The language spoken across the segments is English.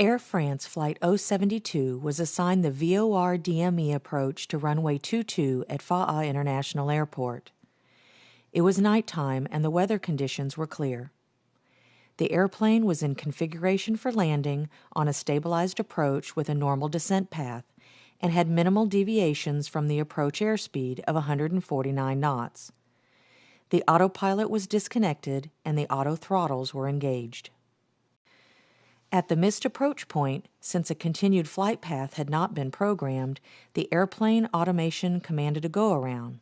Air France Flight 072 was assigned the VOR DME approach to runway 22 at Fa'a International Airport. It was nighttime and the weather conditions were clear. The airplane was in configuration for landing on a stabilized approach with a normal descent path and had minimal deviations from the approach airspeed of 149 knots. The autopilot was disconnected and the auto throttles were engaged. At the missed approach point, since a continued flight path had not been programmed, the airplane automation commanded a go-around.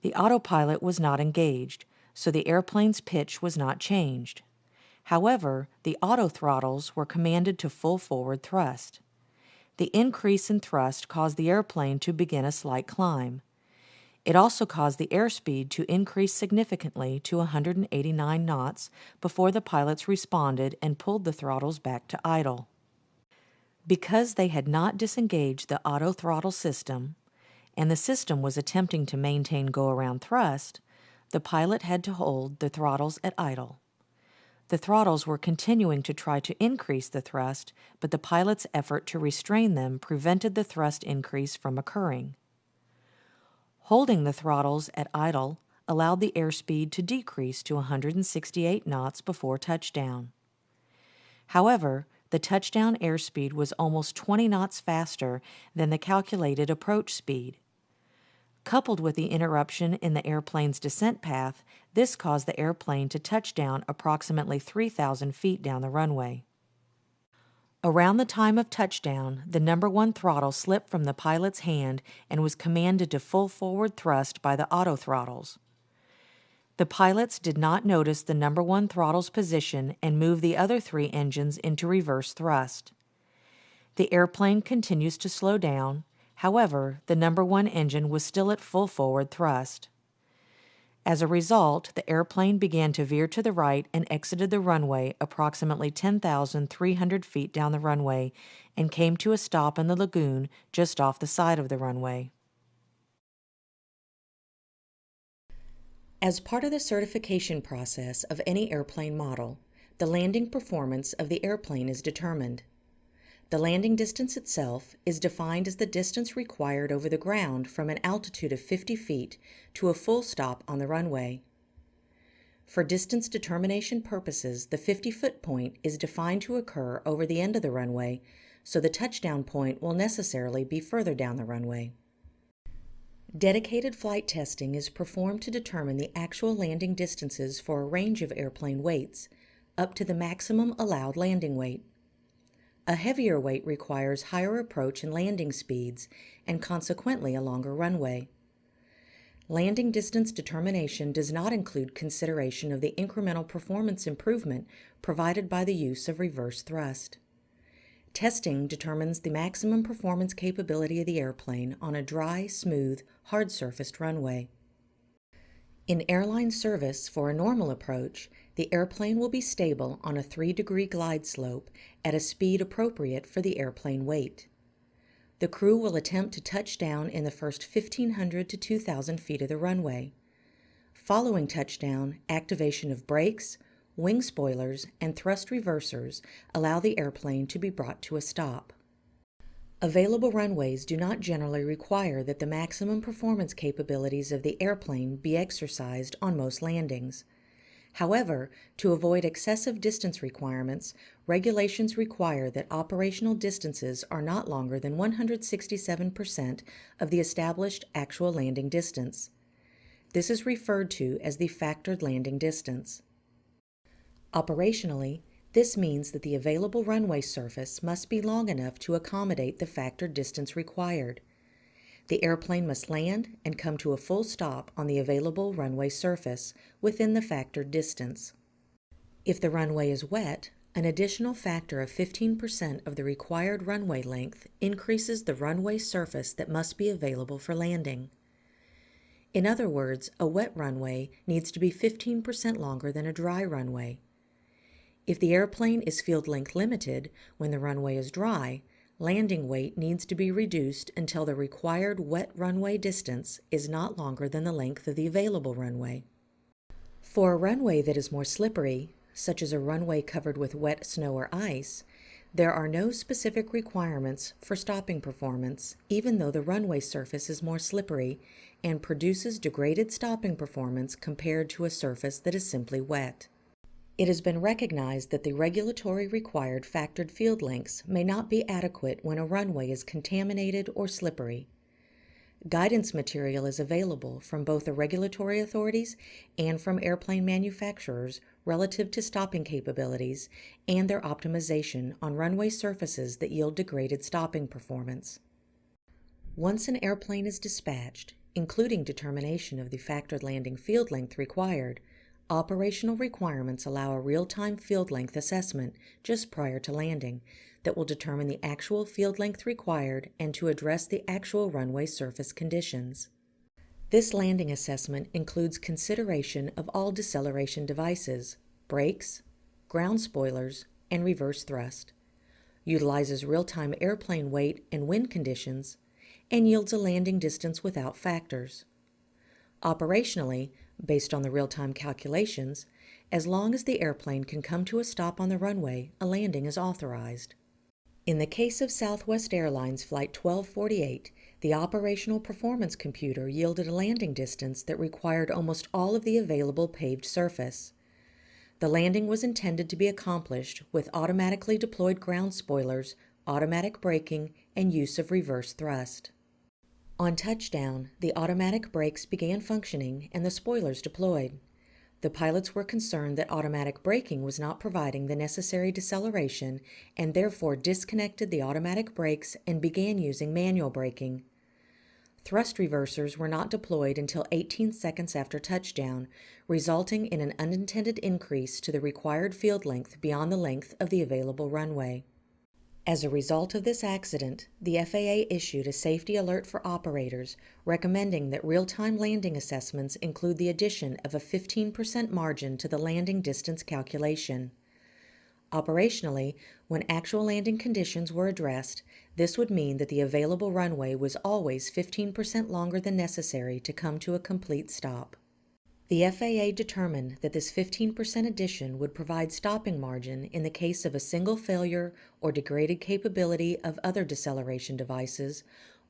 The autopilot was not engaged, so the airplane's pitch was not changed. However, the auto throttles were commanded to full forward thrust. The increase in thrust caused the airplane to begin a slight climb. It also caused the airspeed to increase significantly to 189 knots before the pilots responded and pulled the throttles back to idle. Because they had not disengaged the auto throttle system, and the system was attempting to maintain go-around thrust, the pilot had to hold the throttles at idle. The throttles were continuing to try to increase the thrust, but the pilot's effort to restrain them prevented the thrust increase from occurring. Holding the throttles at idle allowed the airspeed to decrease to 168 knots before touchdown. However, the touchdown airspeed was almost 20 knots faster than the calculated approach speed. Coupled with the interruption in the airplane's descent path, this caused the airplane to touch down approximately 3,000 feet down the runway. Around the time of touchdown, the number one throttle slipped from the pilot's hand and was commanded to full forward thrust by the auto throttles. The pilots did not notice the number one throttle's position and moved the other three engines into reverse thrust. The airplane continues to slow down. However, the number one engine was still at full forward thrust. As a result, the airplane began to veer to the right and exited the runway approximately 10,300 feet down the runway and came to a stop in the lagoon just off the side of the runway. As part of the certification process of any airplane model, the landing performance of the airplane is determined. The landing distance itself is defined as the distance required over the ground from an altitude of 50 feet to a full stop on the runway. For distance determination purposes, the 50-foot point is defined to occur over the end of the runway, so the touchdown point will necessarily be further down the runway. Dedicated flight testing is performed to determine the actual landing distances for a range of airplane weights, up to the maximum allowed landing weight. A heavier weight requires higher approach and landing speeds, and consequently a longer runway. Landing distance determination does not include consideration of the incremental performance improvement provided by the use of reverse thrust. Testing determines the maximum performance capability of the airplane on a dry, smooth, hard-surfaced runway. In airline service for a normal approach, the airplane will be stable on a 3-degree glide slope at a speed appropriate for the airplane weight. The crew will attempt to touch down in the first 1,500 to 2,000 feet of the runway. Following touchdown, activation of brakes, wing spoilers, and thrust reversers allow the airplane to be brought to a stop. Available runways do not generally require that the maximum performance capabilities of the airplane be exercised on most landings. However, to avoid excessive distance requirements, regulations require that operational distances are not longer than 167% of the established actual landing distance. This is referred to as the factored landing distance. Operationally, this means that the available runway surface must be long enough to accommodate the factored distance required. The airplane must land and come to a full stop on the available runway surface within the factored distance. If the runway is wet, an additional factor of 15% of the required runway length increases the runway surface that must be available for landing. In other words, a wet runway needs to be 15% longer than a dry runway. If the airplane is field length limited when the runway is dry, landing weight needs to be reduced until the required wet runway distance is not longer than the length of the available runway. For a runway that is more slippery, such as a runway covered with wet snow or ice, There are no specific requirements for stopping performance, even though the runway surface is more slippery and produces degraded stopping performance compared to a surface that is simply wet. It has been recognized that the regulatory required factored field lengths may not be adequate when a runway is contaminated or slippery. Guidance material is available from both the regulatory authorities and from airplane manufacturers relative to stopping capabilities and their optimization on runway surfaces that yield degraded stopping performance. Once an airplane is dispatched, including determination of the factored landing field length required, operational requirements allow a real-time field length assessment just prior to landing that will determine the actual field length required and to address the actual runway surface conditions. This landing assessment includes consideration of all deceleration devices, brakes, ground spoilers, and reverse thrust, utilizes real-time airplane weight and wind conditions, and yields a landing distance without factors. Operationally, based on the real-time calculations, as long as the airplane can come to a stop on the runway, a landing is authorized. In the case of Southwest Airlines Flight 1248, the operational performance computer yielded a landing distance that required almost all of the available paved surface. The landing was intended to be accomplished with automatically deployed ground spoilers, automatic braking, and use of reverse thrust. On touchdown, the automatic brakes began functioning and the spoilers deployed. The pilots were concerned that automatic braking was not providing the necessary deceleration and therefore disconnected the automatic brakes and began using manual braking. Thrust reversers were not deployed until 18 seconds after touchdown, resulting in an unintended increase to the required field length beyond the length of the available runway. As a result of this accident, the FAA issued a safety alert for operators recommending that real-time landing assessments include the addition of a 15% margin to the landing distance calculation. Operationally, when actual landing conditions were addressed, this would mean that the available runway was always 15% longer than necessary to come to a complete stop. The FAA determined that this 15% addition would provide stopping margin in the case of a single failure or degraded capability of other deceleration devices,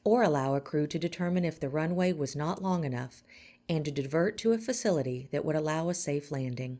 or allow a crew to determine if the runway was not long enough and to divert to a facility that would allow a safe landing.